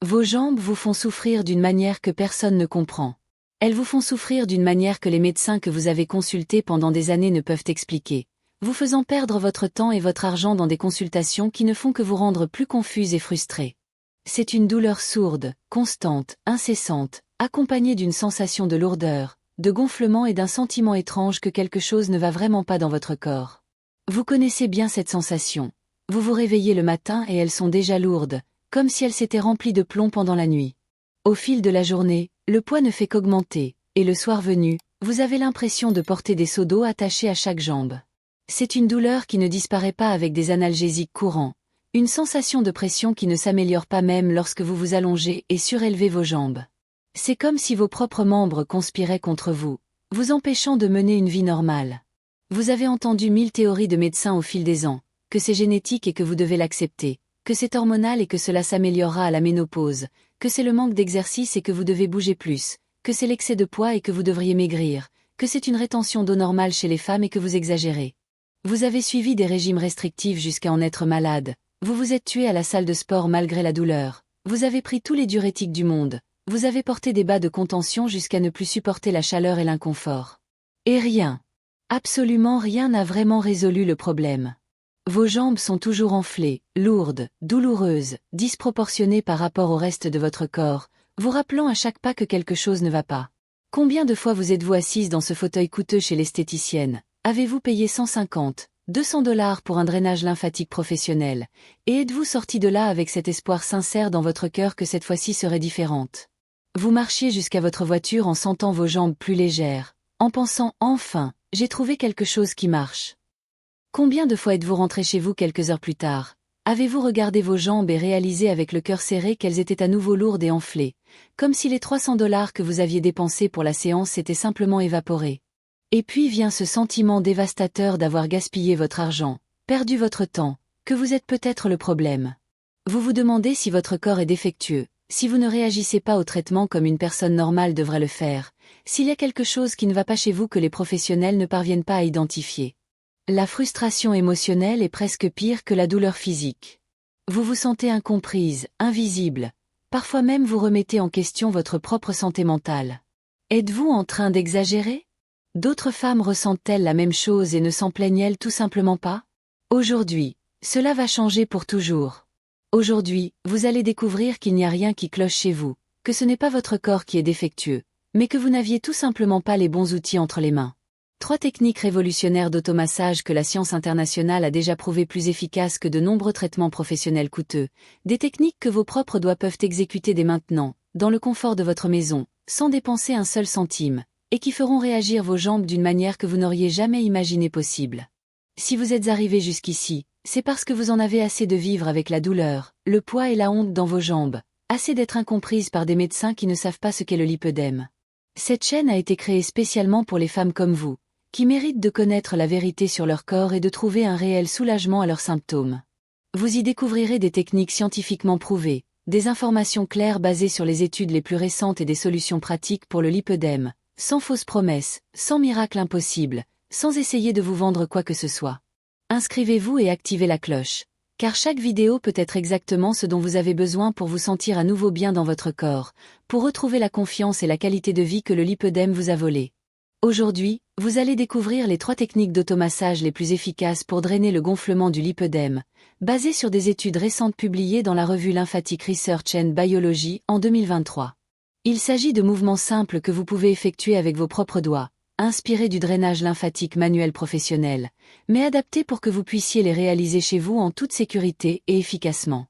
Vos jambes vous font souffrir d'une manière que personne ne comprend. Elles vous font souffrir d'une manière que les médecins que vous avez consultés pendant des années ne peuvent expliquer, vous faisant perdre votre temps et votre argent dans des consultations qui ne font que vous rendre plus confuse et frustrée. C'est une douleur sourde, constante, incessante, accompagnée d'une sensation de lourdeur, de gonflement et d'un sentiment étrange que quelque chose ne va vraiment pas dans votre corps. Vous connaissez bien cette sensation. Vous vous réveillez le matin et elles sont déjà lourdes, comme si elles s'étaient remplies de plomb pendant la nuit. Au fil de la journée, le poids ne fait qu'augmenter, et le soir venu, vous avez l'impression de porter des seaux d'eau attachés à chaque jambe. C'est une douleur qui ne disparaît pas avec des analgésiques courants, une sensation de pression qui ne s'améliore pas même lorsque vous vous allongez et surélevez vos jambes. C'est comme si vos propres membres conspiraient contre vous, vous empêchant de mener une vie normale. Vous avez entendu 1000 théories de médecins au fil des ans, que c'est génétique et que vous devez l'accepter, que c'est hormonal et que cela s'améliorera à la ménopause, que c'est le manque d'exercice et que vous devez bouger plus, que c'est l'excès de poids et que vous devriez maigrir, que c'est une rétention d'eau normale chez les femmes et que vous exagérez. Vous avez suivi des régimes restrictifs jusqu'à en être malade, vous vous êtes tué à la salle de sport malgré la douleur, vous avez pris tous les diurétiques du monde, vous avez porté des bas de contention jusqu'à ne plus supporter la chaleur et l'inconfort. Et rien, absolument rien n'a vraiment résolu le problème. Vos jambes sont toujours enflées, lourdes, douloureuses, disproportionnées par rapport au reste de votre corps, vous rappelant à chaque pas que quelque chose ne va pas. Combien de fois vous êtes-vous assise dans ce fauteuil coûteux chez l'esthéticienne? Avez-vous payé 150, 200 $ pour un drainage lymphatique professionnel? Et êtes-vous sorti de là avec cet espoir sincère dans votre cœur que cette fois-ci serait différente? Vous marchiez jusqu'à votre voiture en sentant vos jambes plus légères, en pensant « Enfin, j'ai trouvé quelque chose qui marche ». Combien de fois êtes-vous rentré chez vous quelques heures plus tard? Avez-vous regardé vos jambes et réalisé avec le cœur serré qu'elles étaient à nouveau lourdes et enflées, comme si les 300 $ que vous aviez dépensés pour la séance s'étaient simplement évaporés? Et puis vient ce sentiment dévastateur d'avoir gaspillé votre argent, perdu votre temps, que vous êtes peut-être le problème. Vous vous demandez si votre corps est défectueux, si vous ne réagissez pas au traitement comme une personne normale devrait le faire, s'il y a quelque chose qui ne va pas chez vous que les professionnels ne parviennent pas à identifier. La frustration émotionnelle est presque pire que la douleur physique. Vous vous sentez incomprise, invisible. Parfois même vous remettez en question votre propre santé mentale. Êtes-vous en train d'exagérer? D'autres femmes ressentent-elles la même chose et ne s'en plaignent-elles tout simplement pas? Aujourd'hui, cela va changer pour toujours. Aujourd'hui, vous allez découvrir qu'il n'y a rien qui cloche chez vous, que ce n'est pas votre corps qui est défectueux, mais que vous n'aviez tout simplement pas les bons outils entre les mains. 3 techniques révolutionnaires d'automassage que la science internationale a déjà prouvées plus efficaces que de nombreux traitements professionnels coûteux, des techniques que vos propres doigts peuvent exécuter dès maintenant, dans le confort de votre maison, sans dépenser un seul centime, et qui feront réagir vos jambes d'une manière que vous n'auriez jamais imaginé possible. Si vous êtes arrivé jusqu'ici, c'est parce que vous en avez assez de vivre avec la douleur, le poids et la honte dans vos jambes, assez d'être incomprise par des médecins qui ne savent pas ce qu'est le lipœdème. Cette chaîne a été créée spécialement pour les femmes comme vous, qui méritent de connaître la vérité sur leur corps et de trouver un réel soulagement à leurs symptômes. Vous y découvrirez des techniques scientifiquement prouvées, des informations claires basées sur les études les plus récentes et des solutions pratiques pour le lipœdème, sans fausses promesses, sans miracle impossible, sans essayer de vous vendre quoi que ce soit. Inscrivez-vous et activez la cloche, car chaque vidéo peut être exactement ce dont vous avez besoin pour vous sentir à nouveau bien dans votre corps, pour retrouver la confiance et la qualité de vie que le lipœdème vous a volé. Aujourd'hui, vous allez découvrir les 3 techniques d'automassage les plus efficaces pour drainer le gonflement du lipœdème, basées sur des études récentes publiées dans la revue Lymphatic Research and Biology en 2023. Il s'agit de mouvements simples que vous pouvez effectuer avec vos propres doigts, inspirés du drainage lymphatique manuel professionnel, mais adaptés pour que vous puissiez les réaliser chez vous en toute sécurité et efficacement.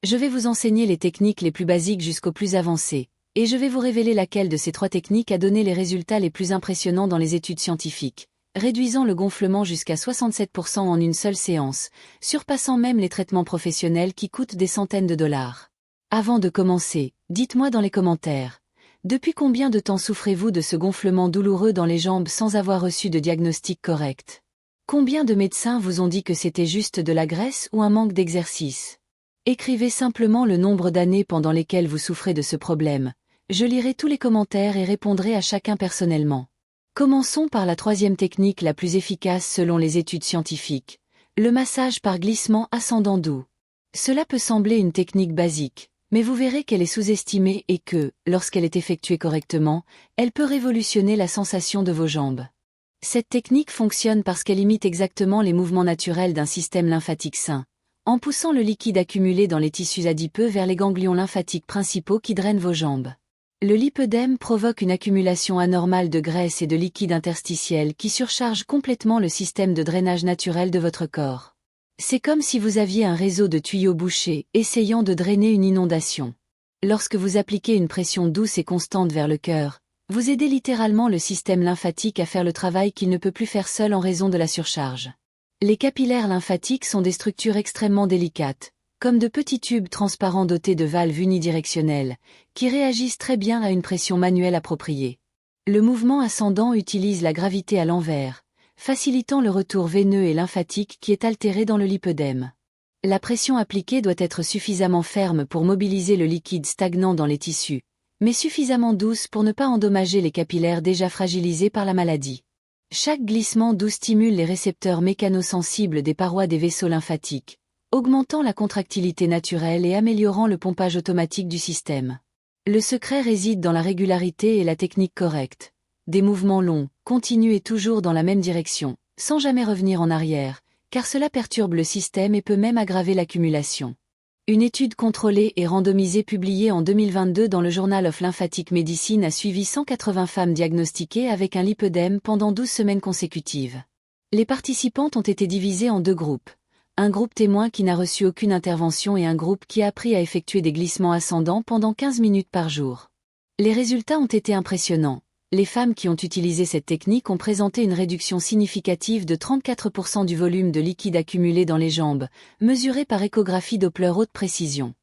Je vais vous enseigner les techniques les plus basiques jusqu'aux plus avancées, et je vais vous révéler laquelle de ces 3 techniques a donné les résultats les plus impressionnants dans les études scientifiques, réduisant le gonflement jusqu'à 67% en une seule séance, surpassant même les traitements professionnels qui coûtent des centaines de dollars. Avant de commencer, dites-moi dans les commentaires, depuis combien de temps souffrez-vous de ce gonflement douloureux dans les jambes sans avoir reçu de diagnostic correct? Combien de médecins vous ont dit que c'était juste de la graisse ou un manque d'exercice? Écrivez simplement le nombre d'années pendant lesquelles vous souffrez de ce problème. Je lirai tous les commentaires et répondrai à chacun personnellement. Commençons par la 3e technique la plus efficace selon les études scientifiques, le massage par glissement ascendant doux. Cela peut sembler une technique basique, Mais vous verrez qu'elle est sous-estimée et que, lorsqu'elle est effectuée correctement, elle peut révolutionner la sensation de vos jambes. Cette technique fonctionne parce qu'elle imite exactement les mouvements naturels d'un système lymphatique sain, en poussant le liquide accumulé dans les tissus adipeux vers les ganglions lymphatiques principaux qui drainent vos jambes. Le lipœdème provoque une accumulation anormale de graisse et de liquide interstitiel qui surcharge complètement le système de drainage naturel de votre corps. C'est comme si vous aviez un réseau de tuyaux bouchés, essayant de drainer une inondation. Lorsque vous appliquez une pression douce et constante vers le cœur, vous aidez littéralement le système lymphatique à faire le travail qu'il ne peut plus faire seul en raison de la surcharge. Les capillaires lymphatiques sont des structures extrêmement délicates, comme de petits tubes transparents dotés de valves unidirectionnelles, qui réagissent très bien à une pression manuelle appropriée. Le mouvement ascendant utilise la gravité à l'envers, facilitant le retour veineux et lymphatique qui est altéré dans le lipœdème. La pression appliquée doit être suffisamment ferme pour mobiliser le liquide stagnant dans les tissus, mais suffisamment douce pour ne pas endommager les capillaires déjà fragilisés par la maladie. Chaque glissement doux stimule les récepteurs mécanosensibles des parois des vaisseaux lymphatiques, augmentant la contractilité naturelle et améliorant le pompage automatique du système. Le secret réside dans la régularité et la technique correcte. Des mouvements longs, continus et toujours dans la même direction, sans jamais revenir en arrière, car cela perturbe le système et peut même aggraver l'accumulation. Une étude contrôlée et randomisée publiée en 2022 dans le Journal of Lymphatic Medicine a suivi 180 femmes diagnostiquées avec un lipœdème pendant 12 semaines consécutives. Les participantes ont été divisées en deux groupes. Un groupe témoin qui n'a reçu aucune intervention et un groupe qui a appris à effectuer des glissements ascendants pendant 15 minutes par jour. Les résultats ont été impressionnants. Les femmes qui ont utilisé cette technique ont présenté une réduction significative de 34% du volume de liquide accumulé dans les jambes, mesuré par échographie Doppler haute précision.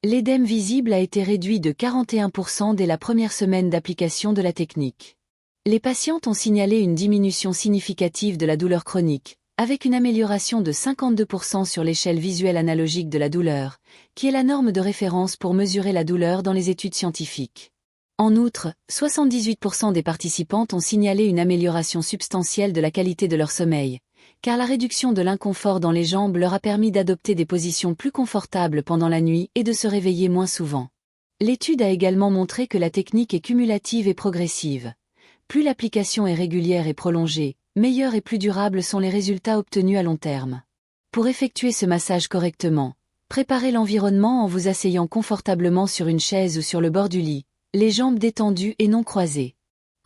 L'édème visible a été réduit de 41% dès la première semaine d'application de la technique. Les patientes ont signalé une diminution significative de la douleur chronique, avec une amélioration de 52% sur l'échelle visuelle analogique de la douleur, qui est la norme de référence pour mesurer la douleur dans les études scientifiques. En outre, 78% des participantes ont signalé une amélioration substantielle de la qualité de leur sommeil, car la réduction de l'inconfort dans les jambes leur a permis d'adopter des positions plus confortables pendant la nuit et de se réveiller moins souvent. L'étude a également montré que la technique est cumulative et progressive. Plus l'application est régulière et prolongée, meilleurs et plus durables sont les résultats obtenus à long terme. Pour effectuer ce massage correctement, préparez l'environnement en vous asseyant confortablement sur une chaise ou sur le bord du lit, les jambes détendues et non croisées.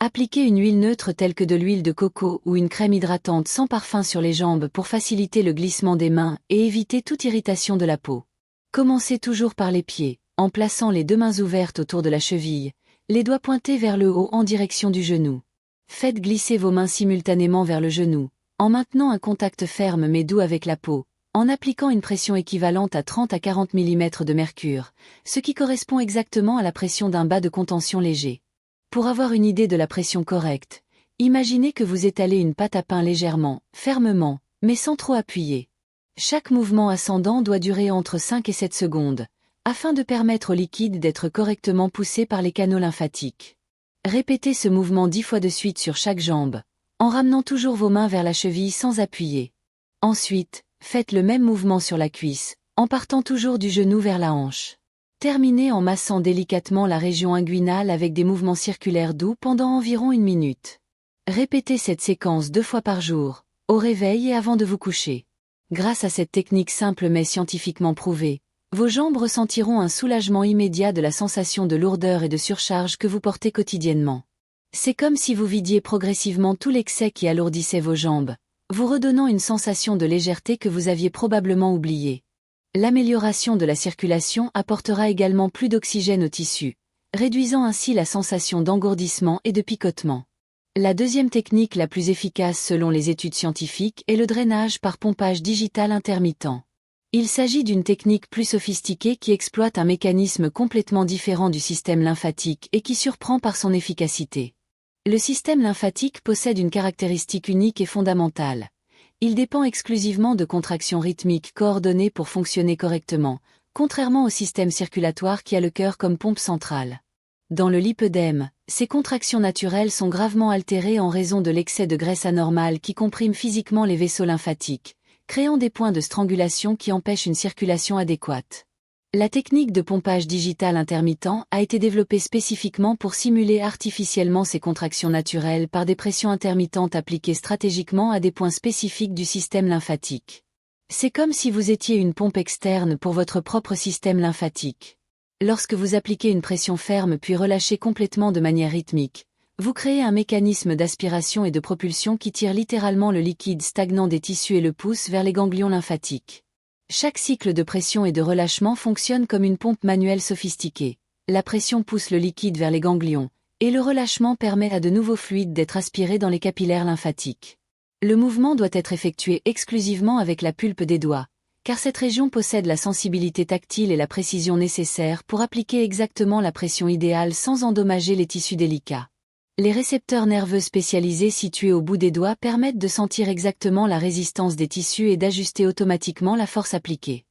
Appliquez une huile neutre telle que de l'huile de coco ou une crème hydratante sans parfum sur les jambes pour faciliter le glissement des mains et éviter toute irritation de la peau. Commencez toujours par les pieds, en plaçant les deux mains ouvertes autour de la cheville, les doigts pointés vers le haut en direction du genou. Faites glisser vos mains simultanément vers le genou, en maintenant un contact ferme mais doux avec la peau, en appliquant une pression équivalente à 30 à 40 mm de mercure, ce qui correspond exactement à la pression d'un bas de contention léger. Pour avoir une idée de la pression correcte, imaginez que vous étalez une pâte à pain légèrement, fermement, mais sans trop appuyer. Chaque mouvement ascendant doit durer entre 5 et 7 secondes, afin de permettre au liquide d'être correctement poussé par les canaux lymphatiques. Répétez ce mouvement 10 fois de suite sur chaque jambe, en ramenant toujours vos mains vers la cheville sans appuyer. Ensuite, faites le même mouvement sur la cuisse, en partant toujours du genou vers la hanche. Terminez en massant délicatement la région inguinale avec des mouvements circulaires doux pendant environ 1 minute. Répétez cette séquence 2 fois par jour, au réveil et avant de vous coucher. Grâce à cette technique simple mais scientifiquement prouvée, vos jambes ressentiront un soulagement immédiat de la sensation de lourdeur et de surcharge que vous portez quotidiennement. C'est comme si vous vidiez progressivement tout l'excès qui alourdissait vos jambes, vous redonnant une sensation de légèreté que vous aviez probablement oubliée. L'amélioration de la circulation apportera également plus d'oxygène aux tissus, réduisant ainsi la sensation d'engourdissement et de picotement. La deuxième technique la plus efficace selon les études scientifiques est le drainage par pompage digital intermittent. Il s'agit d'une technique plus sophistiquée qui exploite un mécanisme complètement différent du système lymphatique et qui surprend par son efficacité. Le système lymphatique possède une caractéristique unique et fondamentale. Il dépend exclusivement de contractions rythmiques coordonnées pour fonctionner correctement, contrairement au système circulatoire qui a le cœur comme pompe centrale. Dans le lipœdème, ces contractions naturelles sont gravement altérées en raison de l'excès de graisse anormale qui comprime physiquement les vaisseaux lymphatiques, créant des points de strangulation qui empêchent une circulation adéquate. La technique de pompage digital intermittent a été développée spécifiquement pour simuler artificiellement ces contractions naturelles par des pressions intermittentes appliquées stratégiquement à des points spécifiques du système lymphatique. C'est comme si vous étiez une pompe externe pour votre propre système lymphatique. Lorsque vous appliquez une pression ferme puis relâchez complètement de manière rythmique, vous créez un mécanisme d'aspiration et de propulsion qui tire littéralement le liquide stagnant des tissus et le pousse vers les ganglions lymphatiques. Chaque cycle de pression et de relâchement fonctionne comme une pompe manuelle sophistiquée. La pression pousse le liquide vers les ganglions, et le relâchement permet à de nouveaux fluides d'être aspirés dans les capillaires lymphatiques. Le mouvement doit être effectué exclusivement avec la pulpe des doigts, car cette région possède la sensibilité tactile et la précision nécessaires pour appliquer exactement la pression idéale sans endommager les tissus délicats. Les récepteurs nerveux spécialisés situés au bout des doigts permettent de sentir exactement la résistance des tissus et d'ajuster automatiquement la force appliquée.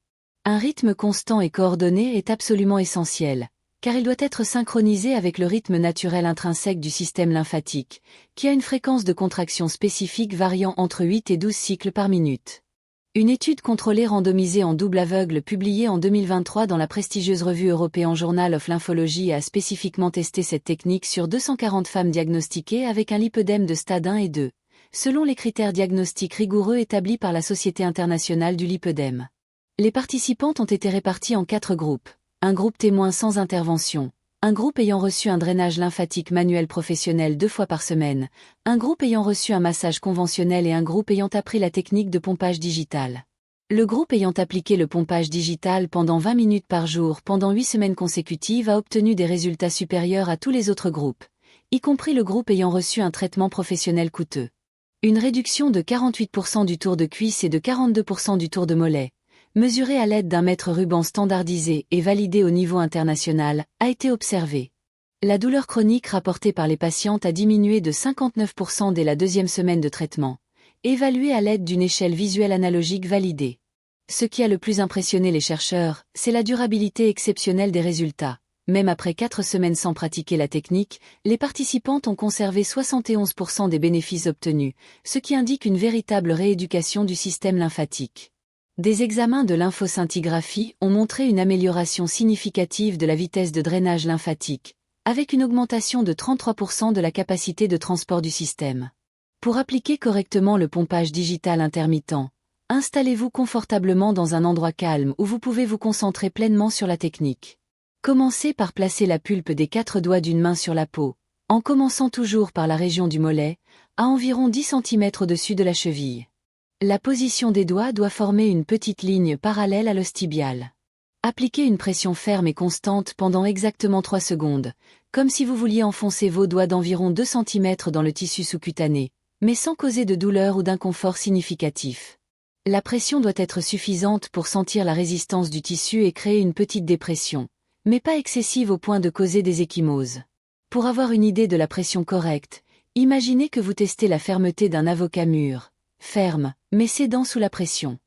Un rythme constant et coordonné est absolument essentiel, car il doit être synchronisé avec le rythme naturel intrinsèque du système lymphatique, qui a une fréquence de contraction spécifique variant entre 8 et 12 cycles par minute. Une étude contrôlée randomisée en double aveugle publiée en 2023 dans la prestigieuse revue European Journal of Lymphology a spécifiquement testé cette technique sur 240 femmes diagnostiquées avec un lipœdème de stade 1 et 2, selon les critères diagnostiques rigoureux établis par la Société internationale du lipœdème. Les participantes ont été réparties en 4 groupes. Un groupe témoin sans intervention, un groupe ayant reçu un drainage lymphatique manuel professionnel 2 fois par semaine, un groupe ayant reçu un massage conventionnel et un groupe ayant appris la technique de pompage digital. Le groupe ayant appliqué le pompage digital pendant 20 minutes par jour pendant 8 semaines consécutives a obtenu des résultats supérieurs à tous les autres groupes, y compris le groupe ayant reçu un traitement professionnel coûteux. Une réduction de 48% du tour de cuisse et de 42% du tour de mollet, mesurée à l'aide d'un mètre ruban standardisé et validé au niveau international, a été observée. La douleur chronique rapportée par les patientes a diminué de 59% dès la 2e semaine de traitement, évaluée à l'aide d'une échelle visuelle analogique validée. Ce qui a le plus impressionné les chercheurs, c'est la durabilité exceptionnelle des résultats. Même après 4 semaines sans pratiquer la technique, les participantes ont conservé 71% des bénéfices obtenus, ce qui indique une véritable rééducation du système lymphatique. Des examens de lymphoscintigraphie ont montré une amélioration significative de la vitesse de drainage lymphatique, avec une augmentation de 33% de la capacité de transport du système. Pour appliquer correctement le pompage digital intermittent, installez-vous confortablement dans un endroit calme où vous pouvez vous concentrer pleinement sur la technique. Commencez par placer la pulpe des 4 doigts d'une main sur la peau, en commençant toujours par la région du mollet, à environ 10 cm au-dessus de la cheville. La position des doigts doit former une petite ligne parallèle à l'os tibial. Appliquez une pression ferme et constante pendant exactement 3 secondes, comme si vous vouliez enfoncer vos doigts d'environ 2 cm dans le tissu sous-cutané, mais sans causer de douleur ou d'inconfort significatif. La pression doit être suffisante pour sentir la résistance du tissu et créer une petite dépression, mais pas excessive au point de causer des ecchymoses. Pour avoir une idée de la pression correcte, imaginez que vous testez la fermeté d'un avocat mûr, ferme, mais cédant sous la pression.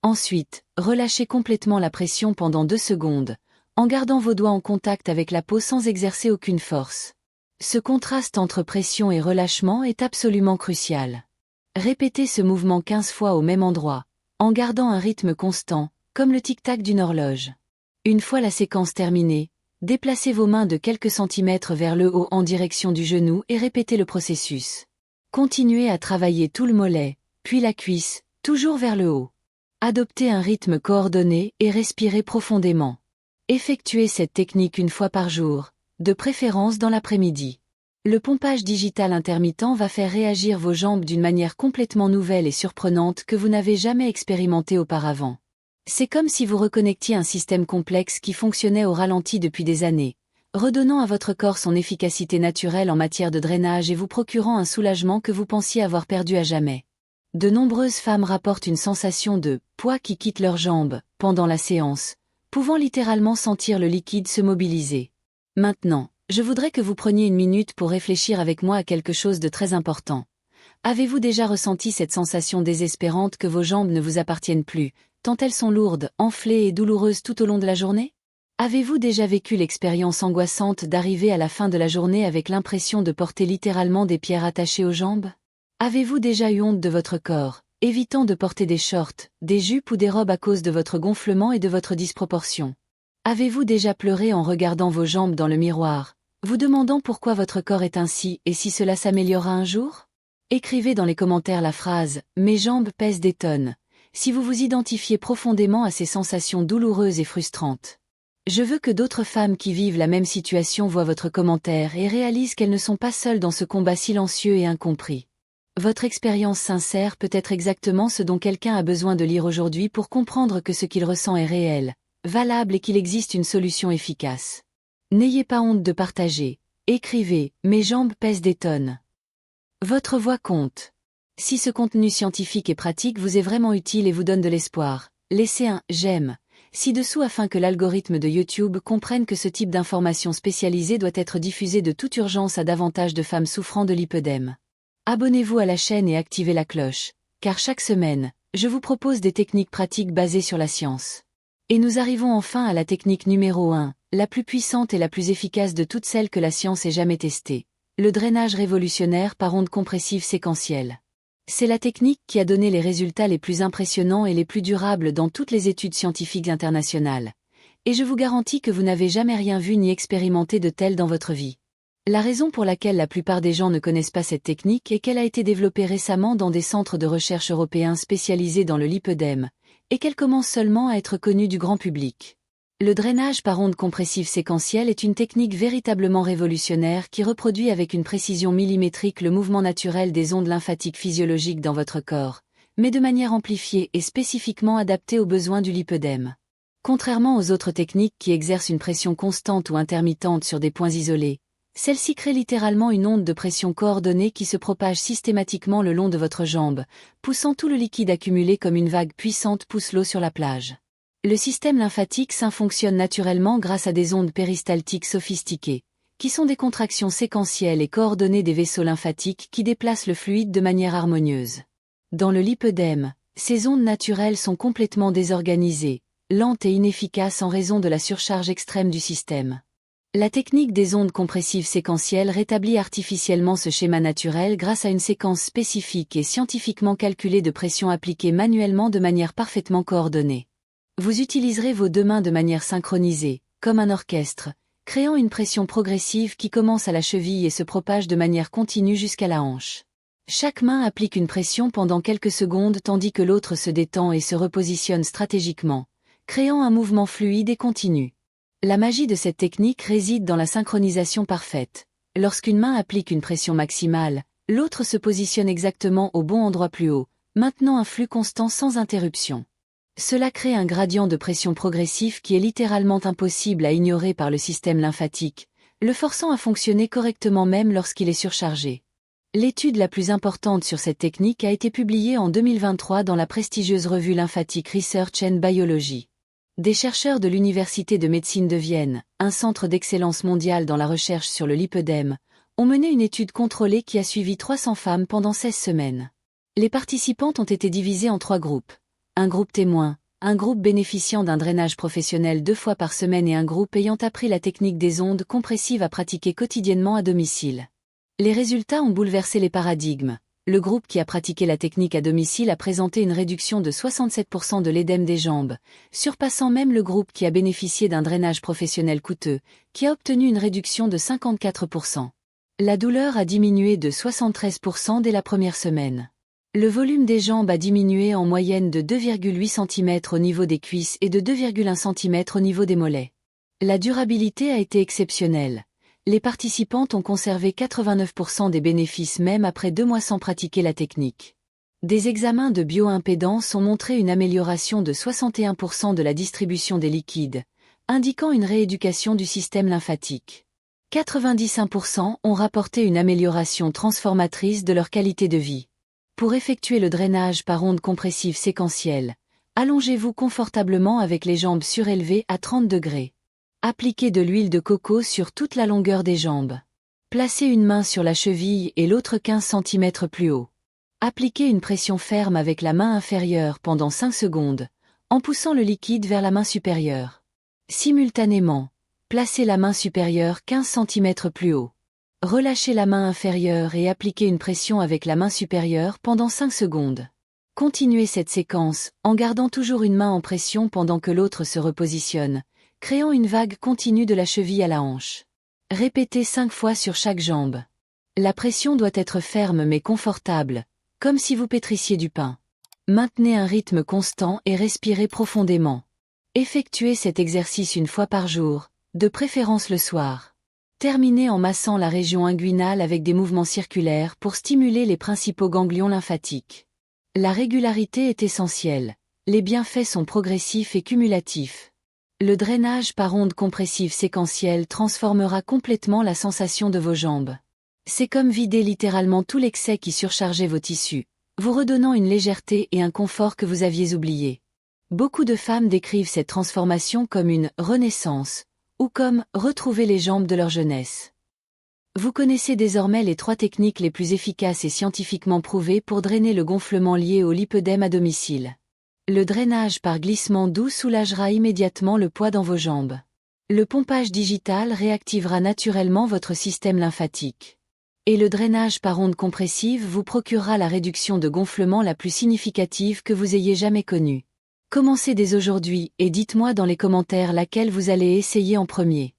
Ensuite, relâchez complètement la pression pendant 2 secondes, en gardant vos doigts en contact avec la peau sans exercer aucune force. Ce contraste entre pression et relâchement est absolument crucial. Répétez ce mouvement 15 fois au même endroit, en gardant un rythme constant, comme le tic-tac d'une horloge. Une fois la séquence terminée, déplacez vos mains de quelques centimètres vers le haut en direction du genou et répétez le processus. Continuez à travailler tout le mollet, puis la cuisse, toujours vers le haut. Adoptez un rythme coordonné et respirez profondément. Effectuez cette technique 1 fois par jour, de préférence dans l'après-midi. Le pompage digital intermittent va faire réagir vos jambes d'une manière complètement nouvelle et surprenante que vous n'avez jamais expérimentée auparavant. C'est comme si vous reconnectiez un système complexe qui fonctionnait au ralenti depuis des années, redonnant à votre corps son efficacité naturelle en matière de drainage et vous procurant un soulagement que vous pensiez avoir perdu à jamais. De nombreuses femmes rapportent une sensation de « poids qui quitte leurs jambes » pendant la séance, pouvant littéralement sentir le liquide se mobiliser. Maintenant, je voudrais que vous preniez 1 minute pour réfléchir avec moi à quelque chose de très important. Avez-vous déjà ressenti cette sensation désespérante que vos jambes ne vous appartiennent plus, tant elles sont lourdes, enflées et douloureuses tout au long de la journée? Avez-vous déjà vécu l'expérience angoissante d'arriver à la fin de la journée avec l'impression de porter littéralement des pierres attachées aux jambes? Avez-vous déjà eu honte de votre corps, évitant de porter des shorts, des jupes ou des robes à cause de votre gonflement et de votre disproportion? Avez-vous déjà pleuré en regardant vos jambes dans le miroir, vous demandant pourquoi votre corps est ainsi et si cela s'améliorera un jour? Écrivez dans les commentaires la phrase « Mes jambes pèsent des tonnes » si vous vous identifiez profondément à ces sensations douloureuses et frustrantes. Je veux que d'autres femmes qui vivent la même situation voient votre commentaire et réalisent qu'elles ne sont pas seules dans ce combat silencieux et incompris. Votre expérience sincère peut être exactement ce dont quelqu'un a besoin de lire aujourd'hui pour comprendre que ce qu'il ressent est réel, valable et qu'il existe une solution efficace. N'ayez pas honte de partager. Écrivez « Mes jambes pèsent des tonnes ». Votre voix compte. Si ce contenu scientifique et pratique vous est vraiment utile et vous donne de l'espoir, laissez un « j'aime » ci-dessous afin que l'algorithme de YouTube comprenne que ce type d'information spécialisée doit être diffusé de toute urgence à davantage de femmes souffrant de lipœdème. Abonnez-vous à la chaîne et activez la cloche, car chaque semaine, je vous propose des techniques pratiques basées sur la science. Et nous arrivons enfin à la technique numéro 1, la plus puissante et la plus efficace de toutes celles que la science ait jamais testées, le drainage révolutionnaire par ondes compressives séquentielles. C'est la technique qui a donné les résultats les plus impressionnants et les plus durables dans toutes les études scientifiques internationales. Et je vous garantis que vous n'avez jamais rien vu ni expérimenté de tel dans votre vie. La raison pour laquelle la plupart des gens ne connaissent pas cette technique est qu'elle a été développée récemment dans des centres de recherche européens spécialisés dans le lipœdème, et qu'elle commence seulement à être connue du grand public. Le drainage par ondes compressives séquentielles est une technique véritablement révolutionnaire qui reproduit avec une précision millimétrique le mouvement naturel des ondes lymphatiques physiologiques dans votre corps, mais de manière amplifiée et spécifiquement adaptée aux besoins du lipœdème. Contrairement aux autres techniques qui exercent une pression constante ou intermittente sur des points isolés, celle-ci crée littéralement une onde de pression coordonnée qui se propage systématiquement le long de votre jambe, poussant tout le liquide accumulé comme une vague puissante pousse l'eau sur la plage. Le système lymphatique sain fonctionne naturellement grâce à des ondes péristaltiques sophistiquées, qui sont des contractions séquentielles et coordonnées des vaisseaux lymphatiques qui déplacent le fluide de manière harmonieuse. Dans le lipœdème, ces ondes naturelles sont complètement désorganisées, lentes et inefficaces en raison de la surcharge extrême du système. La technique des ondes compressives séquentielles rétablit artificiellement ce schéma naturel grâce à une séquence spécifique et scientifiquement calculée de pression appliquée manuellement de manière parfaitement coordonnée. Vous utiliserez vos deux mains de manière synchronisée, comme un orchestre, créant une pression progressive qui commence à la cheville et se propage de manière continue jusqu'à la hanche. Chaque main applique une pression pendant quelques secondes tandis que l'autre se détend et se repositionne stratégiquement, créant un mouvement fluide et continu. La magie de cette technique réside dans la synchronisation parfaite. Lorsqu'une main applique une pression maximale, l'autre se positionne exactement au bon endroit plus haut, maintenant un flux constant sans interruption. Cela crée un gradient de pression progressif qui est littéralement impossible à ignorer par le système lymphatique, le forçant à fonctionner correctement même lorsqu'il est surchargé. L'étude la plus importante sur cette technique a été publiée en 2023 dans la prestigieuse revue Lymphatic Research and Biology. Des chercheurs de l'Université de médecine de Vienne, un centre d'excellence mondial dans la recherche sur le lipœdème, ont mené une étude contrôlée qui a suivi 300 femmes pendant 16 semaines. Les participantes ont été divisées en 3 groupes. Un groupe témoin, un groupe bénéficiant d'un drainage professionnel 2 fois par semaine et un groupe ayant appris la technique des ondes compressives à pratiquer quotidiennement à domicile. Les résultats ont bouleversé les paradigmes. Le groupe qui a pratiqué la technique à domicile a présenté une réduction de 67% de l'édème des jambes, surpassant même le groupe qui a bénéficié d'un drainage professionnel coûteux, qui a obtenu une réduction de 54%. La douleur a diminué de 73% dès la première semaine. Le volume des jambes a diminué en moyenne de 2,8 cm au niveau des cuisses et de 2,1 cm au niveau des mollets. La durabilité a été exceptionnelle. Les participantes ont conservé 89% des bénéfices même après 2 mois sans pratiquer la technique. Des examens de bioimpédance ont montré une amélioration de 61% de la distribution des liquides, indiquant une rééducation du système lymphatique. 95% ont rapporté une amélioration transformatrice de leur qualité de vie. Pour effectuer le drainage par ondes compressives séquentielles, allongez-vous confortablement avec les jambes surélevées à 30 degrés. Appliquez de l'huile de coco sur toute la longueur des jambes. Placez une main sur la cheville et l'autre 15 cm plus haut. Appliquez une pression ferme avec la main inférieure pendant 5 secondes, en poussant le liquide vers la main supérieure. Simultanément, placez la main supérieure 15 cm plus haut. Relâchez la main inférieure et appliquez une pression avec la main supérieure pendant 5 secondes. Continuez cette séquence, en gardant toujours une main en pression pendant que l'autre se repositionne, créant une vague continue de la cheville à la hanche. Répétez 5 fois sur chaque jambe. La pression doit être ferme mais confortable, comme si vous pétrissiez du pain. Maintenez un rythme constant et respirez profondément. Effectuez cet exercice une fois par jour, de préférence le soir. Terminez en massant la région inguinale avec des mouvements circulaires pour stimuler les principaux ganglions lymphatiques. La régularité est essentielle. Les bienfaits sont progressifs et cumulatifs. Le drainage par ondes compressives séquentielles transformera complètement la sensation de vos jambes. C'est comme vider littéralement tout l'excès qui surchargeait vos tissus, vous redonnant une légèreté et un confort que vous aviez oubliés. Beaucoup de femmes décrivent cette transformation comme une « renaissance » ou comme « retrouver les jambes de leur jeunesse ». Vous connaissez désormais les 3 techniques les plus efficaces et scientifiquement prouvées pour drainer le gonflement lié au lipœdème à domicile. Le drainage par glissement doux soulagera immédiatement le poids dans vos jambes. Le pompage digital réactivera naturellement votre système lymphatique. Et le drainage par ondes compressives vous procurera la réduction de gonflement la plus significative que vous ayez jamais connue. Commencez dès aujourd'hui et dites-moi dans les commentaires laquelle vous allez essayer en premier.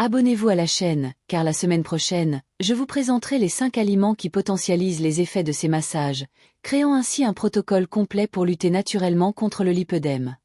Abonnez-vous à la chaîne, car la semaine prochaine, je vous présenterai les 5 aliments qui potentialisent les effets de ces massages, créant ainsi un protocole complet pour lutter naturellement contre le lipœdème.